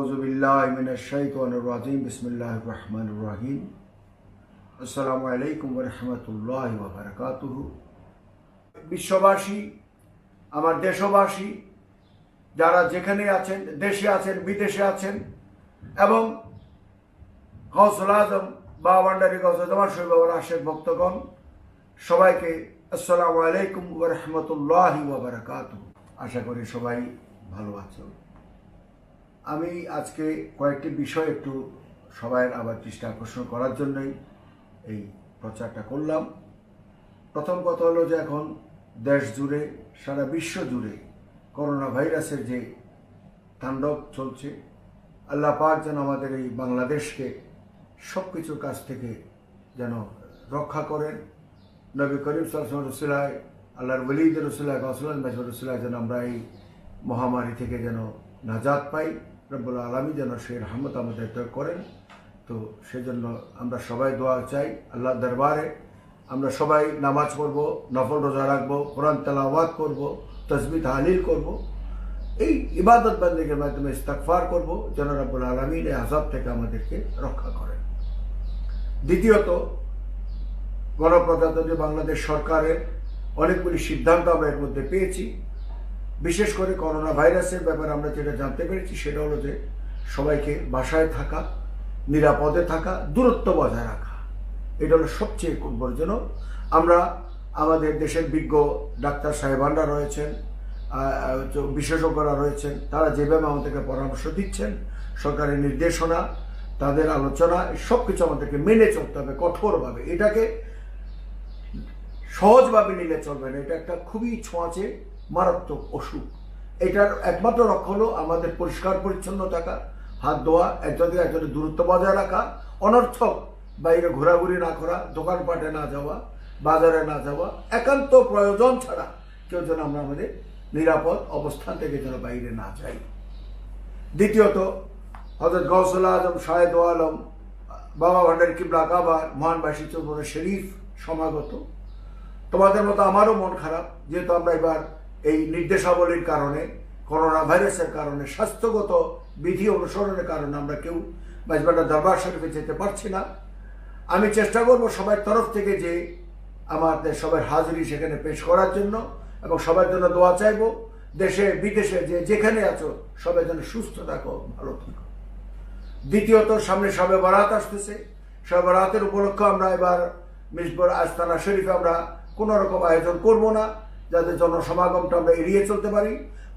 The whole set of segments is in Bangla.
আউযুবিল্লাহি মিনাশ শাইতানির রাজিম বিসমিল্লাহির রহমানির রহিম। আসসালামু আলাইকুম ওয়া রাহমাতুল্লাহি ওয়া বারাকাতুহু। বিশ্ববাসী, আমার দেশবাসী, যারা যেখানে আছেন, দেশে আছেন, বিদেশে আছেন, এবং গাউসুল আজম বাবা ভান্ডারী গাউসুল জামান শরীফ বাবার আশেক ভক্তগণ, সবাইকে আসসালামু আলাইকুম ওয়া রাহমাতুল্লাহি ওয়া বারাকাতুহু। আশা করি সবাই ভালো আছেন। আমি আজকে কয়েকটি বিষয় একটু সবাইয়ের আবার দৃষ্টি আকর্ষণ করার জন্যই এই প্রচারটা করলাম। প্রথম কথা হলো যে এখন দেশ জুড়ে, সারা বিশ্ব জুড়ে করোনা ভাইরাসের যে তাণ্ডব চলছে, আল্লাহ পাক যেন আমাদের এই বাংলাদেশকে সব কিছুর কাছ থেকে যেন রক্ষা করেন। নবী করিম সাল্লাল্লাহু আলাইহি ওয়াসাল্লাম, আল্লাহর ওলিদের রাসূলুল্লাহ গাউসুল রাসূলুল্লাহ যেন আমরা এই মহামারী থেকে যেন নাজাত পাই, রব্বুল আলামিন যেন সেই রহমত আমাদের তৈরি করেন। তো সেজন্য আমরা সবাই দোয়া চাই আল্লাহর দরবারে। আমরা সবাই নামাজ পড়ব, নফল রোজা রাখবো, কোরআন তেলাওয়াত করব, তাসবিহ তাহলিল করব, এই ইবাদত বন্দেগীর মাধ্যমে ইস্তিগফার করব যেন রব্বুল আলামিন এই আযাব থেকে আমাদেরকে রক্ষা করেন। দ্বিতীয়ত, গণপ্রজাতন্ত্রী বাংলাদেশ সরকারের অনেকগুলি সিদ্ধান্ত আমরা এর মধ্যে পেয়েছি। বিশেষ করে করোনা ভাইরাসের ব্যাপারে আমরা যেটা জানতে পেরেছি সেটা হলো যে সবাইকে বাসায় থাকা, নিরাপদে থাকা, দূরত্ব বজায় রাখা, এটা হলো সবচেয়ে প্রয়োজনীয়। আমরা আমাদের দেশের বিজ্ঞ ডাক্তার সাহেবানরা রয়েছেন, বিশেষজ্ঞরা রয়েছেন, তারা যেভাবে আমাদেরকে পরামর্শ দিচ্ছেন, সরকারের নির্দেশনা, তাদের আলোচনা, সব কিছু আমাদেরকে মেনে চলতে হবে কঠোরভাবে। এটাকে সহজভাবে নিলে চলবে না। এটা একটা খুবই ছোঁয়াচে মারাত্মক অসুখ। এটার একমাত্র রক্ষা হলো আমাদের পরিষ্কার পরিচ্ছন্ন থাকা, হাত ধোয়া, একজনের একজনের দূরত্ব বজায় রাখা, অনর্থক বাইরে ঘোরাঘুরি না করা, দোকানপাটে না যাওয়া, বাজারে না যাওয়া, একান্ত প্রয়োজন ছাড়া কেউ যেন আমরা আমাদের নিরাপদ অবস্থান থেকে যেন বাইরে না যাই। দ্বিতীয়ত, হযরত গাউসুল আজম শাহেদ আলম বাবা ভান্ডারী কিবলা কাবার মহান বাসী চৌধুরী শরীফ সমাগত। তোমাদের মতো আমারও মন খারাপ, যেহেতু আমরা এবার এই নির্দেশাবলীর কারণে, করোনা ভাইরাসের কারণে, স্বাস্থ্যগত বিধি অনুসরণের কারণে আমরা কেউ মাইজবান্ডার দরবার শরীফে যেতে পারছি না। আমি চেষ্টা করব সবার তরফ থেকে যে আমাদের সবার হাজিরি সেখানে পেশ করার জন্য, এবং সবার জন্য দোয়া চাইব। দেশে বিদেশে যে যেখানে আছো সবাই যেন সুস্থ থাকো, ভালো থাকো। দ্বিতীয়ত, সামনে শবে বরাত আসতেছে। শবে বরাতের উপলক্ষে আমরা এবার মিসবর আস্তানা শরীফে আমরা কোনো রকম আয়োজন করব না, যাতে জনসমাগমটা আমরা এড়িয়ে চলতে পারি।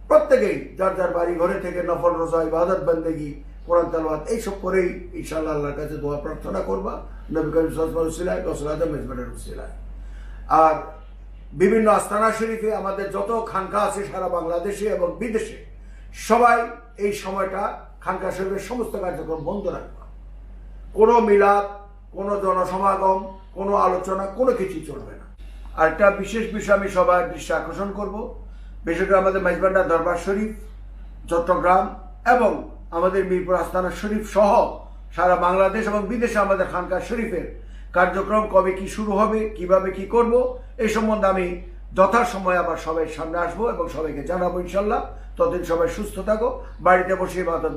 প্রত্যেকেই যার যার বাড়ি ঘরে থেকে নফল রোজা, ইবাদত বন্দেগী, কোরআন তেলাওয়াত এইসব করেই ইনশাআল্লাহ আল্লাহর কাছে দোয়া প্রার্থনা করবা নবী করিম সাল্লাল্লাহু আলাইহি ওয়াসাল্লাম গাউসুল আজম মেজবানের উসিলায়। আর বিভিন্ন আস্তানা শরীফে আমাদের যত খানকা আছে সারা বাংলাদেশে এবং বিদেশে, সবাই এই সময়টা খানকা শরীফের সমস্ত কার্যক্রম বন্ধ রাখবা। কোনো মিলাদ, কোনো জনসমাগম, কোনো আলোচনা, কোনো কিছুই চলবে না। আর একটা বিশেষ বিষয় আমি সবার দৃষ্টি আকর্ষণ করব, বিশেষ করে আমাদের মাইজবান্ডার দরবার শরীফ, চট্টগ্রাম এবং আমাদের মিরপুর আস্তানা শরীফ সহ সারা বাংলাদেশ এবং বিদেশে আমাদের খানকা শরীফের কার্যক্রম কবে কি শুরু হবে, কিভাবে কি করব, এই সম্বন্ধে আমি যথাসময়ে আবার সবাই সামনে আসবো এবং সবাইকে জানাবো ইনশাল্লাহ। ততদিন সবাই সুস্থ থাকো, বাড়িতে বসে ইবাদত